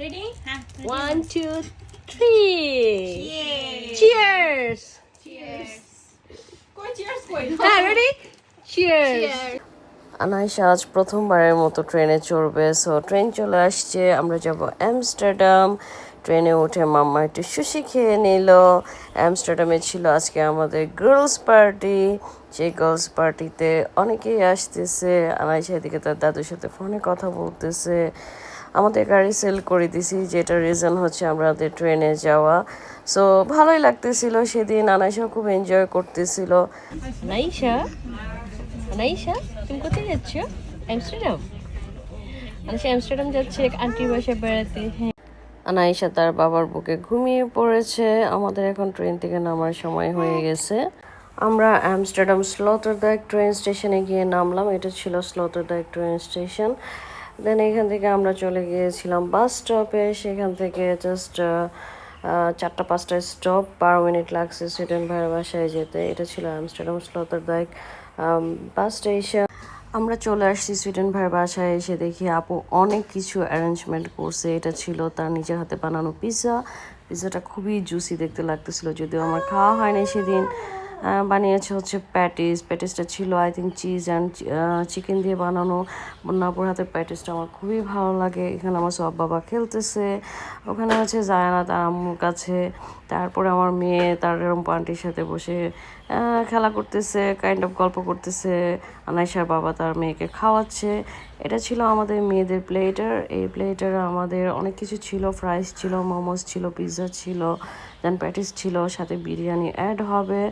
Ready? One, two, three. Cheers. Cheers. Cheers কই? Ready? Cheers. আনাইশা আজ প্রথমবারের মতো ট্রেনে চড়বে, সো ট্রেন চলে আসছে, আমরা যাব আমস্টারডাম। ট্রেনে উঠে মাম্মা একটু সুশি খেয়ে নিল। আমস্টারডামে ছিল আজকে আমাদের গার্লস পার্টি, সেই গার্লস পার্টিতে অনেকেই আসতেছে। আনাইশা এদিকে তার দাদুর সাথে ফোনে কথা বলতেছে। আমাদের গাড়ি সেল করে দিছি, যেটা রিজন হচ্ছে আমাদের ট্রেনে যাওয়া। সো ভালোই লাগতেছিল সেদিন, আনাইশা খুব এনজয় করতেছিল। আনাইশা, আনাইশা তুমি কোথায় যাচ্ছ? আমস্টারডাম। আনাইশা আমস্টারডাম যাচ্ছে আন্টির বাসায় বেড়াতে। হ্যাঁ, আনাইশা তার বাবার বুকে ঘুমিয়ে পড়েছে। আমাদের এখন ট্রেন থেকে নামার সময় হয়ে গেছে। আমরা আমস্টারডাম স্লটারডাইক ট্রেন স্টেশনে গিয়ে নামলাম। এটা ছিল স্লটারডাইক ট্রেন স্টেশন। দেন এখান থেকে আমরা চলে গিয়েছিলাম বাস স্টপে। সেখান থেকে জাস্ট 4-5টা স্টপ, 12 মিনিট লাগছে সুইডেন ভাইয়ের বাসায় যেতে। এটা ছিল আমস্টারডাম স্লটারডাইক বাস স্টেশন। আমরা চলে আসছি সুইডেন ভাইয়ের বাসায়। এসে দেখি আপু অনেক কিছু অ্যারেঞ্জমেন্ট করছে। এটা ছিল তার নিজের হাতে বানানো পিৎজা। পিৎজাটা খুবই জুসি দেখতে লাগতেছিল, যদিও আমার খাওয়া হয়নি সেদিন। বানিয়েছে হচ্ছে প্যাটিসটা ছিল I think cheese and chicken দিয়ে বানানো। বন্যাপুর হাতের প্যাটিসটা আমার খুবই ভালো লাগে। এখানে আমার সব বাবা খেলতেছে, ওখানে আছে জায়ানা তার আম্মুর কাছে। তারপরে আমার মেয়ে তার এরকম আন্টির সাথে বসে খেলা করতেছে, কাইন্ড অফ গল্প করতেছে। আনাইশার বাবা তার মেয়েকে খাওয়াচ্ছে। এটা ছিল আমাদের মেয়েদের প্লেটার। এই প্লেটারে আমাদের অনেক কিছু ছিল, ফ্রাইস ছিল, মোমোস ছিল, পিৎজা ছিল, দেন প্যাটিস ছিল, সাথে বিরিয়ানি অ্যাড হবে।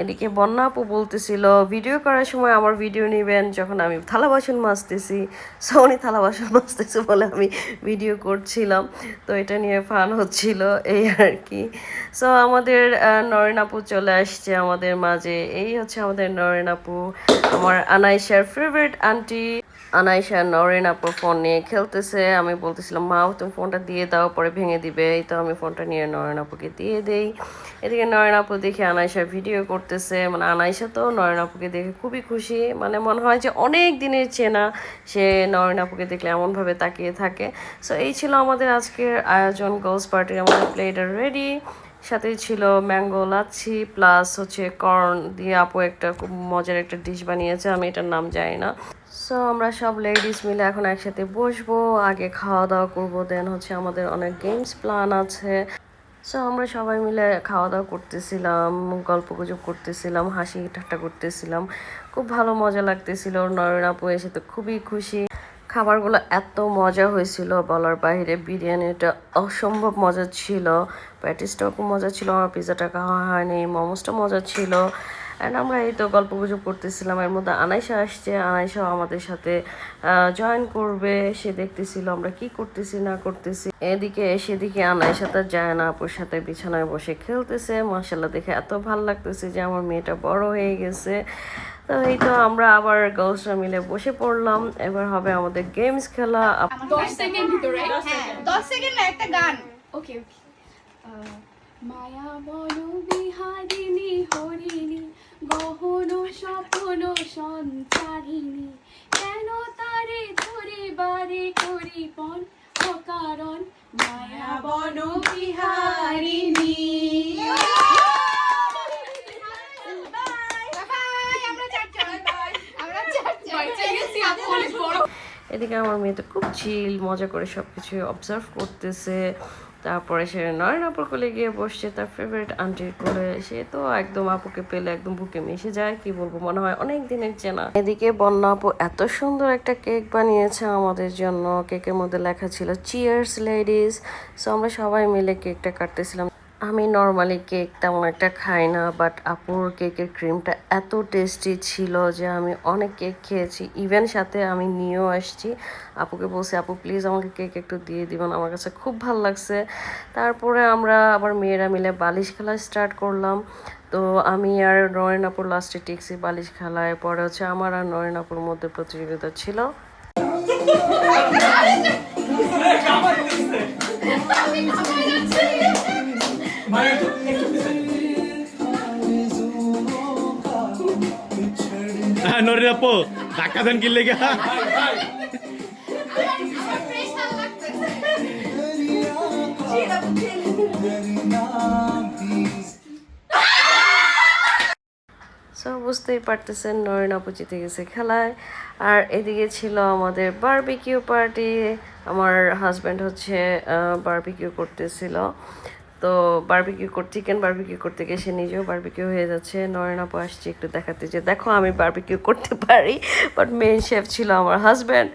এদিকে বন্যা আপু বলতেছিল ভিডিও করার সময় আমার ভিডিও নেবেন যখন আমি থালা বাসন মাজতেছি। সো উনি থালা বাসন মাজতেছে বলে আমি ভিডিও করছিলাম, তো এটা নিয়ে ফান হচ্ছিল এই আর কি। সো আমাদের নরেন আপু চলে আসছে আমাদের মাঝে। এই হচ্ছে আমাদের নরেন আপু, আমার আনাইশার ফেভারিট আন্টি। আনাইশা নরেন আপু ফোন নিয়ে খেলতেছে। আমি বলতেছিলাম মা তুমি ফোনটা দিয়ে দাও, পরে ভেঙে দিবে। এই তো আমি ফোনটা নিয়ে নরেন আপুকে দিয়ে দেই। এদিকে নরেন আপু দেখে আনাইশা ভিডিও করতেছে। মানে আনাইশা তো নরেন আপুকে দেখে খুবই খুশি, মানে মনে হয় যে অনেক দিনের চেনা সে নরেন আপুকে দেখলে এমনভাবে তাকিয়ে থাকে। সো এই ছিল আমাদের আজকের আয়োজন গার্লস পার্টির। আমাদের প্লেটার রেডি, সাথে ছিল ম্যাঙ্গো লাচ্ছি প্লাস হচ্ছে কর্ন দিয়ে আপু একটা খুব মজার একটা ডিশ বানিয়েছে, আমি এটার নাম জানি না। সো আমরা সব লেডিস মিলে এখন একসাথে বসবো, আগে খাওয়া দাওয়া করবো, দেন হচ্ছে আমাদের অনেক গেমস প্ল্যান আছে। সো আমরা সবাই মিলে খাওয়া দাওয়া করতেছিলাম, গল্প গুজব করতেছিলাম, হাসি ঠাট্টা করতেছিলাম, খুব ভালো মজা লাগতেছিল। নরেন আপু এসে তো খুবই খুশি। খাবারগুলো এত মজা হয়েছিল বলার বাইরে। বিরিয়ানিটা অসম্ভব মজা ছিল, প্যাটিসটাও খুব মজা ছিল, আমার পিৎজাটা খাওয়া হয়নি, মোমোসটা মজা ছিল। অ্যান্ড আমরা এই তো গল্প গুজব করতেছিলাম। এর মধ্যে আনাইশা আসছে, আনাইশাও আমাদের সাথে জয়েন করবে। সে দেখতেছিল আমরা কি করতেছি না করতেছি। এদিকে সেদিকে আনাইশা তার জায়ানা আপুর সাথে বিছানায় বসে খেলতেছে। মাশাআল্লাহ দেখে এত ভালো লাগতেছে যে আমার মেয়েটা বড় হয়ে গেছে। তো এই তো আমরা আবার গার্লসরা মিলে বসে পড়লাম। এবার হবে আমাদের গেমস খেলা। 10 সেকেন্ড ভিতরে 10 সেকেন্ড না একটা গান। ওকে মায়া বনো বিহারিণী হরিণী গহন স্বপ্ন সঞ্চারিণী কেন তারে ধরে বারে করি পণ অকারণ মায়া বনো বিহারিণী। এদিকে আমার মেয়ে তো খুব চিল মজা করে সবকিছু অবজার্ভ করতেছে। তারপরে সে নরেন আপুর কোলে গিয়ে বসছে, তার ফেভারিট আন্টির কোলে। সে তো একদম আপুকে পেলে একদম বুকে মিশে যায়, কি বলবো, মনে হয় অনেক দিনের চেনা। এদিকে বন্যা আপু এত সুন্দর একটা কেক বানিয়েছে আমাদের জন্য। কেকের মধ্যে লেখা ছিল চিয়ার্স লেডিস। সো আমরা সবাই মিলে কেকটা কাটতেছিলাম। আমি নর্মালি কেক তেমন একটা খাই না, বাট আপুর কেকের ক্রিমটা এত টেস্টি ছিল যে আমি অনেক কেক খেয়েছি। ইভেন সাথে আমি নিয়েও আসছি। আপুকে বলছি আপু প্লিজ আমাকে কেক একটু দিয়ে দিবেন, আমার কাছে খুব ভালো লাগছে। তারপরে আমরা আবার মেয়েরা মিলে বালিশ খেলা স্টার্ট করলাম। তো আমি আর নরেন আপুর লাস্টে টিকছি বালিশ খেলায়। পরে হচ্ছে আমার আর নরেন আপুর মধ্যে প্রতিযোগিতা ছিল। নরেন আপু ধাক্কা দেন কি লেগে? সো বুঝতেই পারতেছেন নয়ন আপু জিতে গেছে খেলায়। আর এদিকে ছিল আমাদের বারবিকিউ পার্টি। আমার হাজব্যান্ড হচ্ছে বারবিকিউ করতেছিল। তো চিকেন বারবিকিউ করতে গিয়ে সে নিজেও বারবিকিউ হয়ে যাচ্ছে। নয়ন আপু আসছে একটু দেখাতে যে দেখো আমি বারবিকিউ করতে পারি, বাট মেইন শেফ ছিল আমার হাজব্যান্ড।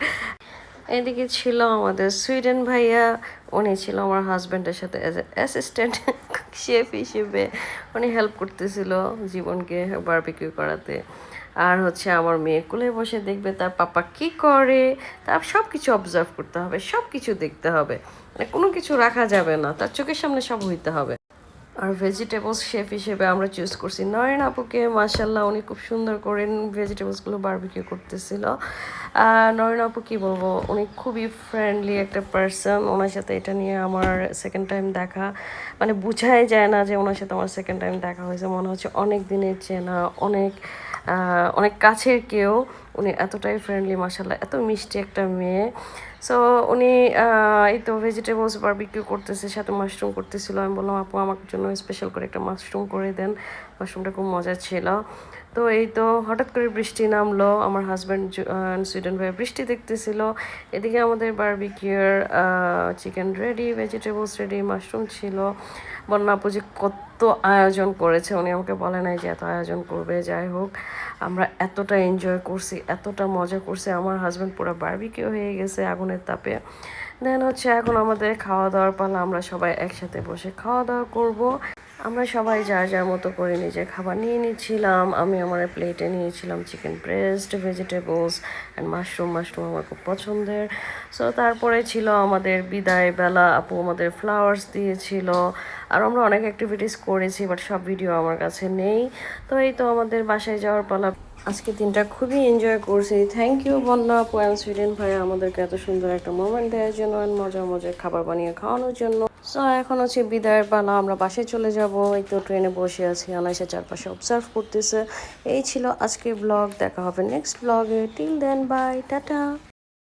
এদিকে ছিল আমাদের সুইডেন ভাইয়া, উনি ছিল আমার হাজব্যান্ডের সাথে অ্যাজ এ অ্যাসিস্ট্যান্ট শেফ হিসেবে। উনি হেল্প করতেছিল জীবনকে বারবিকিউ করাতে। আর হচ্ছে আমার মেয়ে কোলে বসে দেখবে তার পাপা কি করে, তার সব কিছু অবজার্ভ করতে হবে, সব কিছু দেখতে হবে, মানে কোনো কিছু রাখা যাবে না, তার চোখের সামনে সব হইতে হবে। আর ভেজিটেবলস শেফ হিসেবে আমরা চুজ করছি নয়ন আপুকে। মাশাল্লাহ উনি খুব সুন্দর করে ভেজিটেবলসগুলো বারবিকিউ করতেছিল। আর নয়ন আপু কী বলবো, উনি খুবই ফ্রেন্ডলি একটা পার্সন। ওনার সাথে এটা নিয়ে আমার সেকেন্ড টাইম দেখা, মানে বোঝাই যায় না যে ওনার সাথে আমার সেকেন্ড টাইম দেখা হয়েছে। মনে হচ্ছে অনেক দিনের চেনা, অনেক কাছের কেউ। উনি এতটাই ফ্রেন্ডলি, মাশাল্লাহ এত মিষ্টি একটা মেয়ে। সো উনি এই তো ভেজিটেবলস বারবিকিউ করতেছে, সাথে মাশরুম করতেছিল। আমি বললাম আপু আমার জন্য স্পেশাল করে একটা মাশরুম করে দেন, মাশরুমটা খুব মজা ছিল। তো এই তো হঠাৎ করে বৃষ্টি নামলো, আমার হাজব্যান্ড সুইডেন ভাই বৃষ্টি দেখতেছিল। এদিকে আমাদের বারবিকিউর chicken ready, vegetables ready, mushroom ছিল। বন্যা আপু যে কত আয়োজন করেছে, উনি আমাকে বলে নাই যে এত আয়োজন করবে। যাই হোক আমরা এতটা এনজয় করছি, এতটা মজা করছি, আমার হাজব্যান্ড পুরো বারবিকিউ হয়ে গেছে আগুনের তাপে। দেন হচ্ছে এখন আমাদের খাওয়া দাওয়ার পালা, আমরা সবাই একসাথে বসে খাওয়া দাওয়া করব। আমরা সবাই যার যার মতো করে নিজের খাবার নিয়ে নিচ্ছিলাম। আমি আমার প্লেটে নিয়েছিলাম chicken breast, vegetables and mushroom আমার খুব পছন্দের। সো তারপরে ছিল আমাদের বিদায় বেলা, আপু আমাদের ফ্লাওয়ার্স দিয়েছিল। আর আমরা অনেক অ্যাক্টিভিটিস করেছি, বাট সব ভিডিও আমার কাছে নেই। তো এই তো আমাদের বাসায় যাওয়ার পালা। আজকে দিনটা খুবই এনজয় করছি। থ্যাংক ইউ বন্যা আপু অ্যান্ড সুইডেন ভাইয়া আমাদেরকে এত সুন্দর একটা মোমেন্ট দেওয়ার জন্য, মজার মজার খাবার বানিয়ে খাওয়ানোর জন্য। সো এখন হচ্ছে বিদায়ের পালা, আমরা বাসায় চলে যাব। এই তো ট্রেনে বসে আছি, আনাইসা চারপাশে অবজার্ভ করতেছে। এই ছিল আজকের ব্লগ, দেখা হবে নেক্সট ব্লগে। Till then bye, tata.